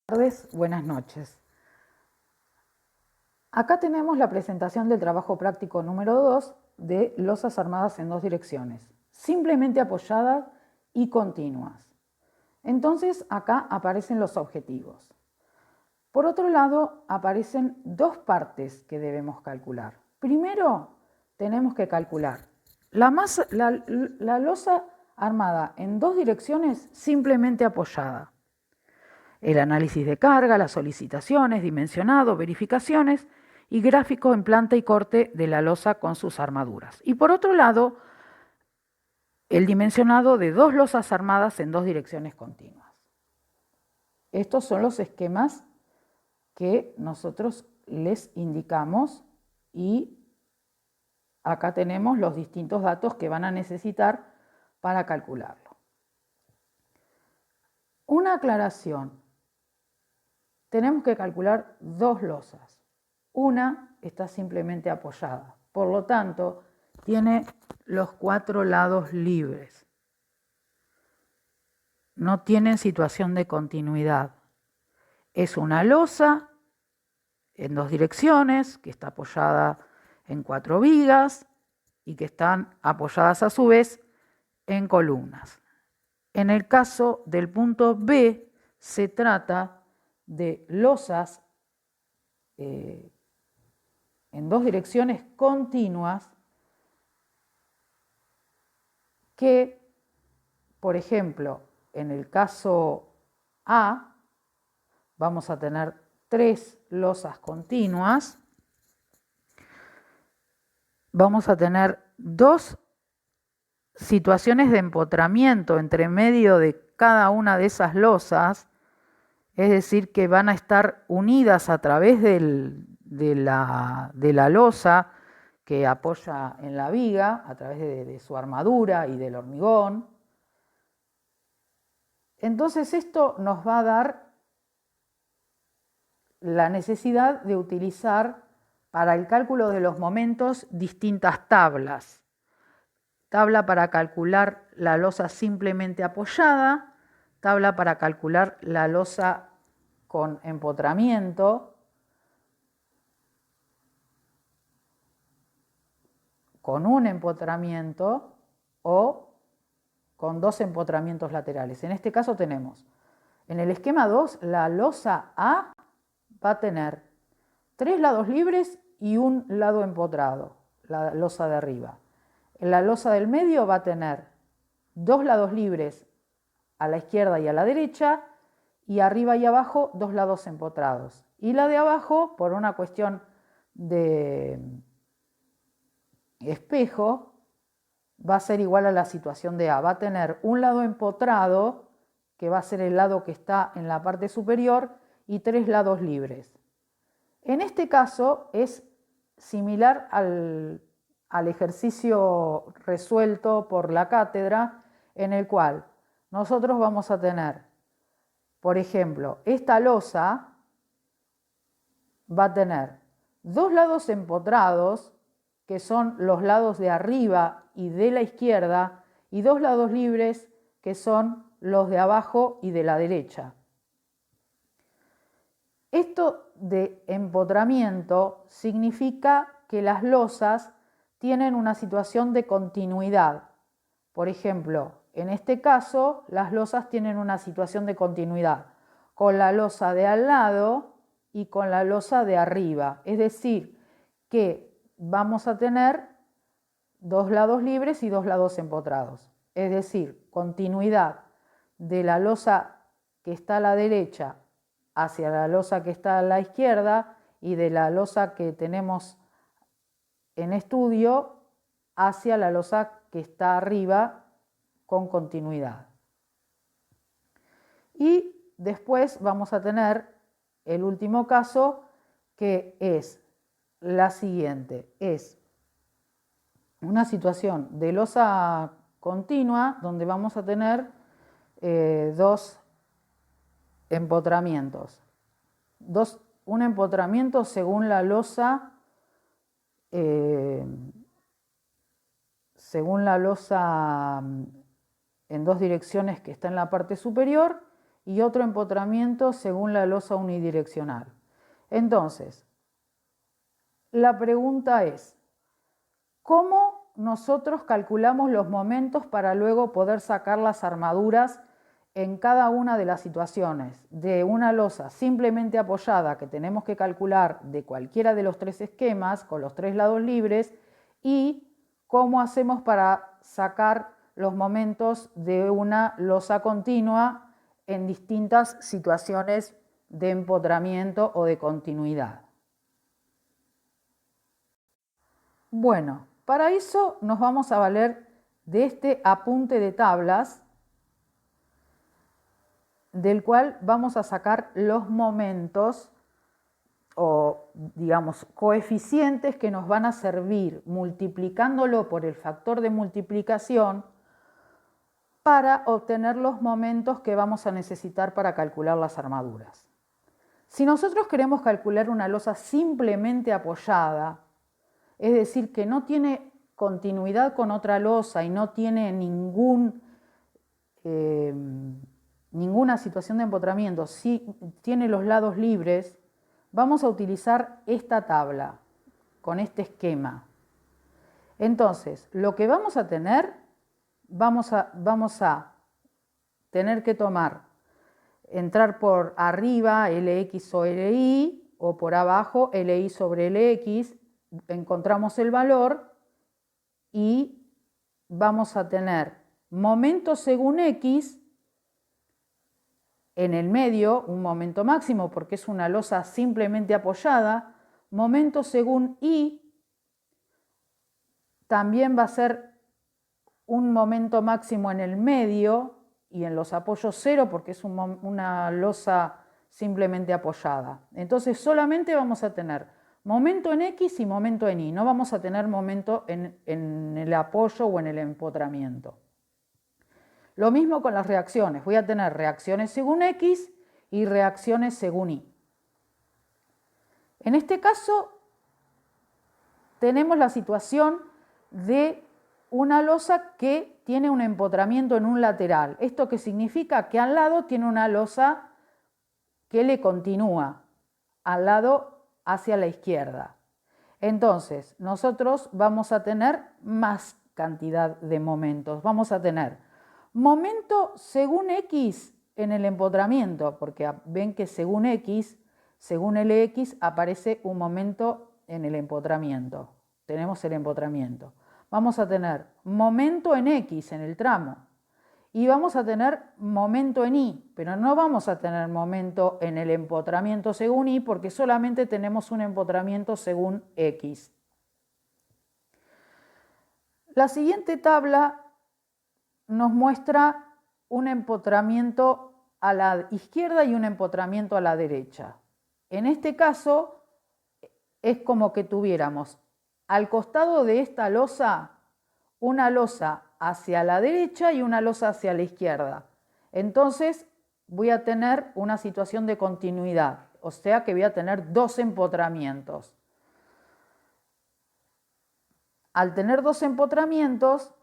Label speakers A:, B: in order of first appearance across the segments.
A: Tardes, buenas noches. Acá tenemos la presentación del trabajo práctico número 2 de losas armadas en dos direcciones, simplemente apoyadas y continuas. Entonces acá aparecen los objetivos. Por otro lado, aparecen dos partes que debemos calcular. Primero, tenemos que calcular la losa armada en dos direcciones simplemente apoyada. El análisis de carga, las solicitaciones, dimensionado, verificaciones y gráfico en planta y corte de la losa con sus armaduras. Y por otro lado, el dimensionado de dos losas armadas en dos direcciones continuas. Estos son los esquemas que nosotros les indicamos y acá tenemos los distintos datos que van a necesitar para calcularlo. Una aclaración. Tenemos que calcular dos losas. Una está simplemente apoyada, por lo tanto, tiene los 4 lados libres. No tienen situación de continuidad. Es una losa en dos direcciones, que está apoyada en 4 vigas y que están apoyadas a su vez en columnas. En el caso del punto B, se trata de losas en dos direcciones continuas que, por ejemplo, en el caso A, vamos a tener 3 losas continuas, vamos a tener 2 situaciones de empotramiento entre medio de cada una de esas losas, es decir, que van a estar unidas a través de la losa que apoya en la viga, a través de su armadura y del hormigón. Entonces esto nos va a dar la necesidad de utilizar para el cálculo de los momentos distintas tablas. Tabla para calcular la losa simplemente apoyada, tabla para calcular la losa con empotramiento, con un empotramiento o con 2 empotramientos laterales. En este caso tenemos, en el esquema 2, la losa A va a tener 3 lados libres y un lado empotrado, la losa de arriba. En la losa del medio va a tener 2 lados libres a la izquierda y a la derecha, y arriba y abajo 2 lados empotrados. Y la de abajo, por una cuestión de espejo, va a ser igual a la situación de A. Va a tener un lado empotrado, que va a ser el lado que está en la parte superior, y 3 lados libres. En este caso es similar al ejercicio resuelto por la cátedra, en el cual nosotros vamos a tener, por ejemplo, esta losa va a tener 2 lados empotrados, que son los lados de arriba y de la izquierda, y 2 lados libres, que son los de abajo y de la derecha. Esto de empotramiento significa que las losas tienen una situación de continuidad. Por ejemplo, en este caso, las losas tienen una situación de continuidad con la losa de al lado y con la losa de arriba. Es decir, que vamos a tener 2 lados libres y 2 lados empotrados. Es decir, continuidad de la losa que está a la derecha hacia la losa que está a la izquierda y de la losa que tenemos en estudio hacia la losa que está arriba con continuidad. Y después vamos a tener el último caso, que es la siguiente, es una situación de losa continua donde vamos a tener 2 empotramientos. Un empotramiento según la losa en dos direcciones que está en la parte superior, y otro empotramiento según la losa unidireccional. Entonces, la pregunta es, ¿cómo nosotros calculamos los momentos para luego poder sacar las armaduras en cada una de las situaciones? De una losa simplemente apoyada que tenemos que calcular de cualquiera de los tres esquemas con los tres lados libres, y cómo hacemos para sacar los momentos de una losa continua en distintas situaciones de empotramiento o de continuidad. Bueno, para eso nos vamos a valer de este apunte de tablas, del cual vamos a sacar los momentos o, digamos, coeficientes que nos van a servir multiplicándolo por el factor de multiplicación para obtener los momentos que vamos a necesitar para calcular las armaduras. Si nosotros queremos calcular una losa simplemente apoyada, es decir, que no tiene continuidad con otra losa y no tiene ninguna situación de empotramiento, si tiene los lados libres, vamos a utilizar esta tabla con este esquema. Entonces, lo que vamos a tener, vamos a tener que entrar por arriba Lx o Li, o por abajo Li sobre Lx, encontramos el valor y vamos a tener momento según X, en el medio un momento máximo porque es una losa simplemente apoyada, momento según Y, también va a ser un momento máximo en el medio y en los apoyos 0 porque es una losa simplemente apoyada. Entonces solamente vamos a tener momento en X y momento en Y, no vamos a tener momento en el apoyo o en el empotramiento. Lo mismo con las reacciones, voy a tener reacciones según X y reacciones según Y. En este caso tenemos la situación de una losa que tiene un empotramiento en un lateral. ¿Esto qué significa? Que al lado tiene una losa que le continúa, al lado hacia la izquierda. Entonces, nosotros vamos a tener más cantidad de momentos. Vamos a tener momento según X en el empotramiento, porque ven que según X, según Lx, aparece un momento en el empotramiento. Tenemos el empotramiento. Vamos a tener momento en X en el tramo y vamos a tener momento en Y, pero no vamos a tener momento en el empotramiento según Y porque solamente tenemos un empotramiento según X. La siguiente tabla nos muestra un empotramiento a la izquierda y un empotramiento a la derecha. En este caso es como que tuviéramos al costado de esta losa una losa hacia la derecha y una losa hacia la izquierda. Entonces voy a tener una situación de continuidad, o sea que voy a tener dos empotramientos. Al tener dos empotramientos,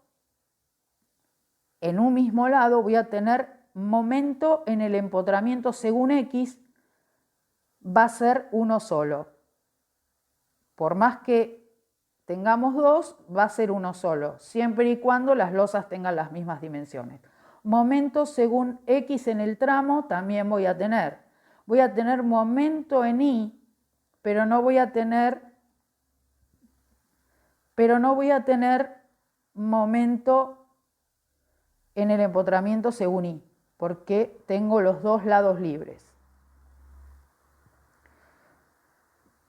A: en un mismo lado voy a tener momento en el empotramiento según X, va a ser uno solo. Por más que tengamos dos, va a ser uno solo, siempre y cuando las losas tengan las mismas dimensiones. Momento según X en el tramo también voy a tener. Voy a tener momento en Y, pero no voy a tener momento en el empotramiento según Y, porque tengo los dos lados libres.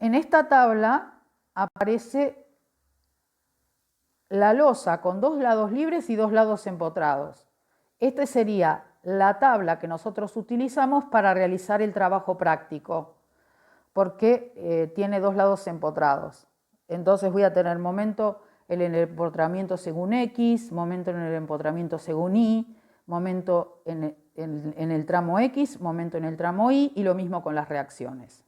A: En esta tabla aparece la losa con dos lados libres y dos lados empotrados. Esta sería la tabla que nosotros utilizamos para realizar el trabajo práctico, porque tiene dos lados empotrados. Entonces voy a tener momento en el empotramiento según X, momento en el empotramiento según Y, momento en el tramo X, momento en el tramo Y, y lo mismo con las reacciones.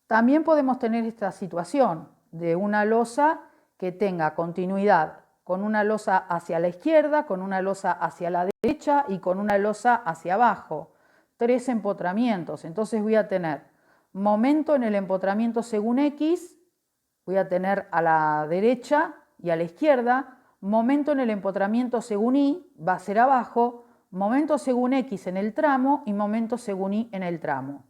A: También podemos tener esta situación de una losa que tenga continuidad con una losa hacia la izquierda, con una losa hacia la derecha y con una losa hacia abajo. 3 empotramientos. Entonces voy a tener momento en el empotramiento según X, voy a tener a la derecha y a la izquierda, momento en el empotramiento según Y, va a ser abajo, momento según X en el tramo y momento según Y en el tramo.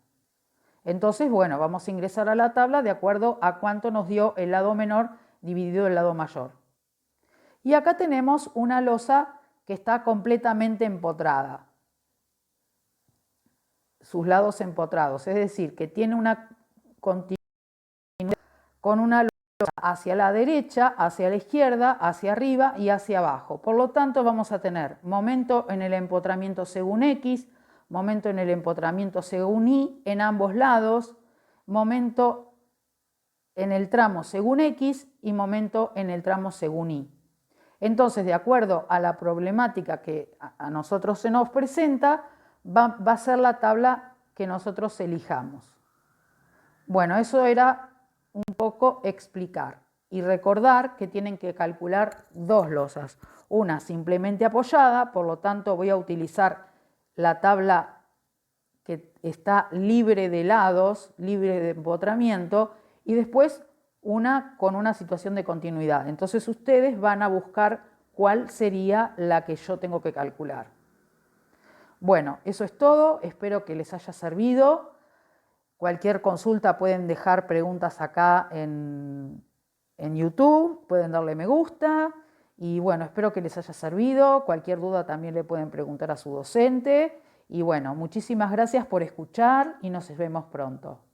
A: Entonces, bueno, vamos a ingresar a la tabla de acuerdo a cuánto nos dio el lado menor dividido el lado mayor. Y acá tenemos una losa que está completamente empotrada, sus lados empotrados, es decir, que tiene una continuidad con una losa hacia la derecha, hacia la izquierda, hacia arriba y hacia abajo. Por lo tanto, vamos a tener momento en el empotramiento según X, momento en el empotramiento según Y en ambos lados, momento en el tramo según X y momento en el tramo según Y. Entonces, de acuerdo a la problemática que a nosotros se nos presenta, va a ser la tabla que nosotros elijamos. Bueno, eso era un poco explicar y recordar que tienen que calcular 2 losas. Una simplemente apoyada, por lo tanto voy a utilizar la tabla que está libre de lados, libre de empotramiento, y después una con una situación de continuidad. Entonces ustedes van a buscar cuál sería la que yo tengo que calcular. Bueno, eso es todo, espero que les haya servido. Cualquier consulta pueden dejar preguntas acá en YouTube, pueden darle me gusta y bueno, espero que les haya servido. Cualquier duda también le pueden preguntar a su docente y bueno, muchísimas gracias por escuchar y nos vemos pronto.